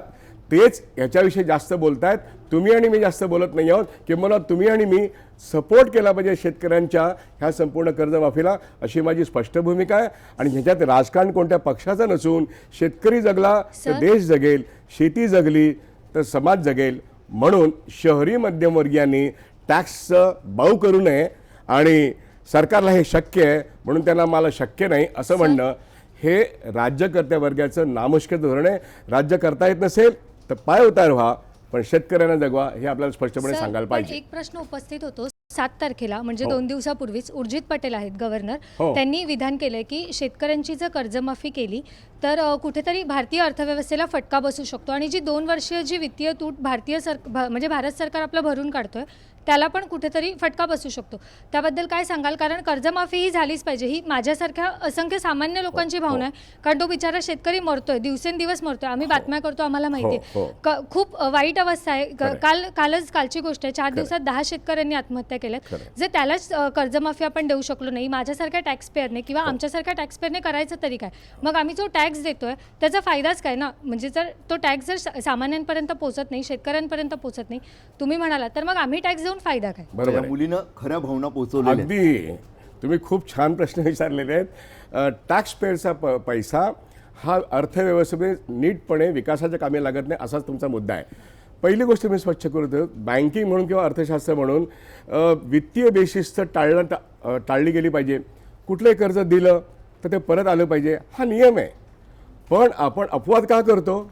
तेच याच्याविषयी जास्त बोलत आहेत. तुम्ही आणि मी जास्त बोलत नाही आहोत. किंवा तुम्ही आणि मी सपोर्ट केला पाहिजे शेतकऱ्यांच्या ह्या संपूर्ण कर्जमाफीला, अशी माझी स्पष्ट भूमिका आहे. आणि ह्याच्यात राजकारण कोणत्या पक्षाचं नसून शेतकरी जगला तर देश जगेल, शेती जगली तर समाज जगेल. म्हणून शहरी मध्यमवर्गीयांनी टॅक्सचं बाऊ करू नये आणि सरकारला हे शक्य आहे म्हणून त्यांना मला शक्य नाही असं म्हणणं हे राज्यकर्त्या वर्गाचं नामुष्कीचं धोरण आहे. राज्य करता येत नसेल तर पाय उतार व्हा, पण शेतकऱ्यांना जगवा हे आपल्याला स्पष्टपणे सांगायला पाहिजे. एक प्रश्न उपस्थित होतो 7 तारखेला म्हणजे 2 दिवसापूर्वीच उर्जित पटेल आहेत गव्हर्नर, हो. त्यांनी विधान केलंय की शेतकऱ्यांची जर कर्जमाफी केली तर कुठेतरी भारतीय अर्थव्यवस्थेला फटका बसू शकतो आणि जी 2 वर्षीय जी वित्तीय तूट भारत सरकार आपलं भरून काढतोय त्याला पण कुठेतरी फटका बसू शकतो. त्याबद्दल काय सांगाल? कारण कर्जमाफी ही झालीच पाहिजे, ही माझ्यासारख्या असंख्य सामान्य लोकांची भावना आहे. कारण तो बिचारा शेतकरी मरतोय, दिवसेंदिवस मरतोय. आम्ही बातम्या करतो, आम्हाला माहिती आहे. खूप वाईट अवस्था आहे. कालची गोष्ट आहे, 4 दिवसात 10 शेतकऱ्यांनी आत्महत्या केल्यात. जर त्यालाच कर्जमाफी आपण देऊ शकलो नाही, माझ्यासारख्या टॅक्सपेअरने किंवा आमच्यासारख्या टॅक्सपेअरने करायचं तरी काय? मग आम्ही जो टॅक्स देतोय त्याचा फायदाच काय ना? म्हणजे जर तो टॅक्स जर सामान्यांपर्यंत पोहोचत नाही, शेतकऱ्यांपर्यंट पोहोचत नाही, तुम्ही म्हणाला, तर मग आम्ही टॅक्स देऊन फायदा काय? बरोबर या आहे. मुलीनं खऱ्या भावना पोहोचवलेल्या आहेत. अगदी तुम्ही खूप छान प्रश्न विचारलेले आहेत. टॅक्स पेअरचा पैसा हा अर्थव्यवस्थेमध्ये नीटपणे विकासाच्या कामी लागत नाही, असाच तुमचा मुद्दा आहे. पहिली गोष्ट मी स्वच्छ करतो, बँकिंग म्हणून किंवा अर्थशास्त्र म्हणून वित्तीय बेशिस्त टाळली गेली पाहिजे. कुठलंही कर्ज दिलं तर ते परत आलं पाहिजे, हा नियम आहे. पण आपण अपवाद का करतो?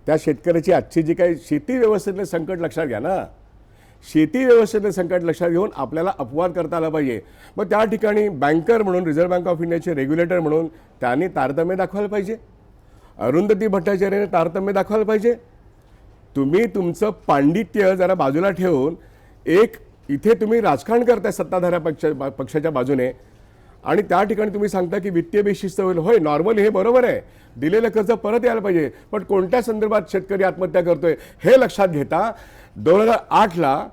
त्या शेतकऱ्याची आजची जी काही शेती व्यवस्थेतलं संकट लक्षात घ्या ना. शेती व्यवस्थेतलं संकट लक्षात घेऊन आपल्याला अपवाद करता आला पाहिजे. मग त्या ठिकाणी बँकर म्हणून, रिझर्व्ह बँक ऑफ इंडियाचे रेग्युलेटर म्हणून त्यांनी तारतम्य दाखवायला पाहिजे. अरुंधती भट्टाचार्याने तारतम्य दाखवायला पाहिजे. तुम्ही तुमचं पांडित्य जरा बाजूला ठेवून इथे तुम्ही राजकारण करताय सत्ताधाऱ्या पक्षाच्या बाजूने, आणि त्या ठिकाणी तुम्ही सांगता की वित्तीय बेशिस्त होईल. होय, नॉर्मली हे बरोबर आहे, दिलेलं कर्ज परत यायला पाहिजे. पण कोणत्या संदर्भात शेतकरी आत्महत्या करतोय हे लक्षात घेता 2008ला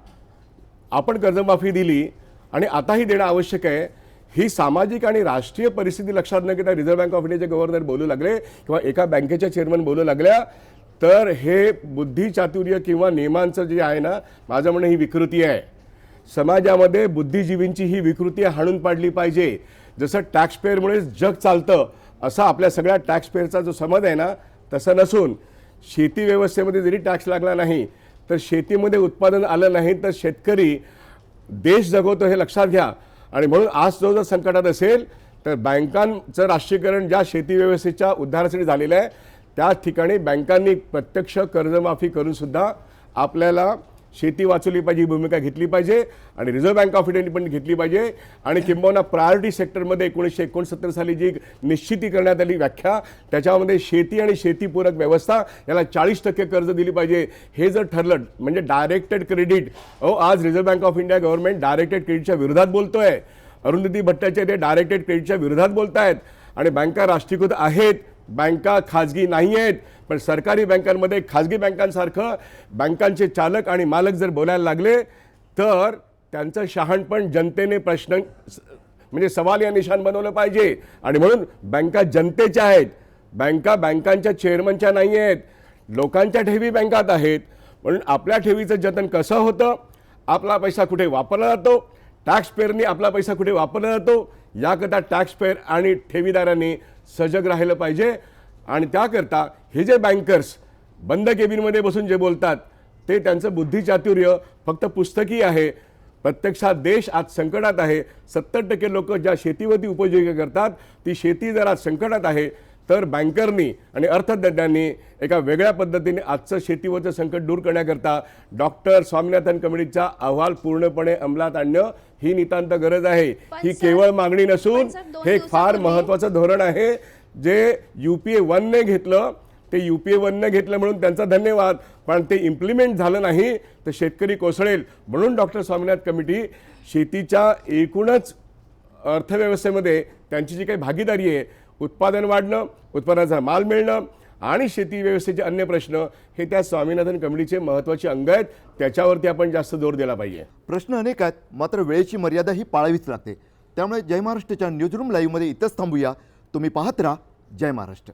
आपण कर्जमाफी दिली आणि आताही देणं आवश्यक आहे. ही सामाजिक आणि राष्ट्रीय परिस्थिती लक्षात न घेता रिझर्व्ह बँक ऑफ इंडियाचे गव्हर्नर बोलू लागले किंवा एका बँकेच्या चेअरमन बोलू लागल्या, तर हे बुद्धिचातुर्य किंवा नियमांचं जे आहे ना, माझं म्हणणं ही विकृती आहे. समाजामध्ये बुद्धिजीवींची ही विकृती हाणून पाडली पाहिजे. जसं टॅक्सपेअरमुळे जग चालतं, असा आपल्या सगळ्या टॅक्सपेअरचा जो समज आहे ना, तसं नसून शेती व्यवस्थेमध्ये जरी टॅक्स लागला नाही, तर शेतीमध्ये उत्पादन आलं नाही, तर शेतकरी देश जगवतो हे लक्षात घ्या. आणि म्हणून आज जो जर संकटात असेल, तर बँकांचं राष्ट्रीयकरण ज्या शेती व्यवस्थेच्या उद्धारासाठी झालेलं आहे, त्या ठिकाणी बँकांनी प्रत्यक्ष कर्जमाफी करून सुद्धा आपल्याला शेती वाचवली पाहिजे ही भूमिका घेतली पाहिजे. आणि रिझर्व्ह बँक ऑफ इंडियाने पण घेतली पाहिजे. आणि किंबहुना प्रायोरिटी सेक्टरमध्ये 1969 साली जी निश्चिती करण्यात आली व्याख्या, त्याच्यामध्ये शेती आणि शेतीपूरक व्यवस्था याला 40% कर्ज दिली पाहिजे. हे जर ठरलं म्हणजे डायरेक्टेड क्रेडिट, आज reserve bank of India government directed क्रेडिटच्या विरोधात बोलतोय. अरुंधती भट्टाचार्य ते डायरेक्टेड क्रेडिटच्या विरोधात बोलत आहेत. आणि बँका राष्ट्रीयकृत आहेत, बँका खाजगी नाही आहेत. पण सरकारी बँकांमध्ये खाजगी बँकांसारखं बँकांचे चालक आणि मालक जर बोलायला लागले, तर त्यांचं शहाणपण जनतेने प्रश्न म्हणजे सवाल या निशाण बनवलं पाहिजे. आणि म्हणून बँका जनतेच्या आहेत, बँकांच्या चेअरमनच्या नाही आहेत. लोकांच्या ठेवी बँकात आहेत. म्हणून आपल्या ठेवीचं जतन कसं होतं, आपला पैसा कुठे वापरला जातो, टॅक्सपेअरनी आपला पैसा कुठे वापरला जातो, याकरता टॅक्सपेअर आणि ठेवीदारांनी सजग राहिलं पाहिजे. आणि त्याकरता हे जे बँकर्स बंद केबिनमध्ये बसून जे बोलतात, ते त्यांचं बुद्धिचातुर्य फक्त पुस्तकी आहे. प्रत्यक्षात देश आज संकटात आहे. 70% लोक ज्या शेतीवरती उपजीविका करतात, ती शेती जर आज संकटात आहे, तर बँकरनी आणि अर्थतज्ञांनी एका वेगळ्या पद्धतीने आजचं शेतीवरचं संकट दूर करण्याकरता डॉक्टर स्वामीनाथन कमिटीचा अहवाल पूर्णपणे अंमलात आणणं ही नितांत गरज आहे. ही केवळ मागणी नसून हे एक फार महत्त्वाचं धोरण आहे, जे UPA 1ने घेतलं. ते UPA 1ने घेतलं म्हणून त्यांचा धन्यवाद, पण ते इम्प्लिमेंट झालं नाही तर शेतकरी कोसळेल. म्हणून डॉक्टर स्वामीनाथन कमिटी शेतीच्या एकूणच अर्थव्यवस्थेमध्ये त्यांची जी काही भागीदारी आहे, उत्पादन वाढणं, उत्पादनाचा माल मिळणं आणि शेती व्यवस्थेचे अन्य प्रश्न, हे त्या स्वामीनाथन कमिटीचे महत्त्वाचे अंग आहेत. त्याच्यावरती आपण जास्त जोर दिला पाहिजे. प्रश्न अनेक आहेत, मात्र वेळेची मर्यादा ही पाळावीच लागते. त्यामुळे जय महाराष्ट्रच्या न्यूजरूम लाईव्हमध्ये इथंच थांबूया. तुम्ही पाहत राहा जय महाराष्ट्र.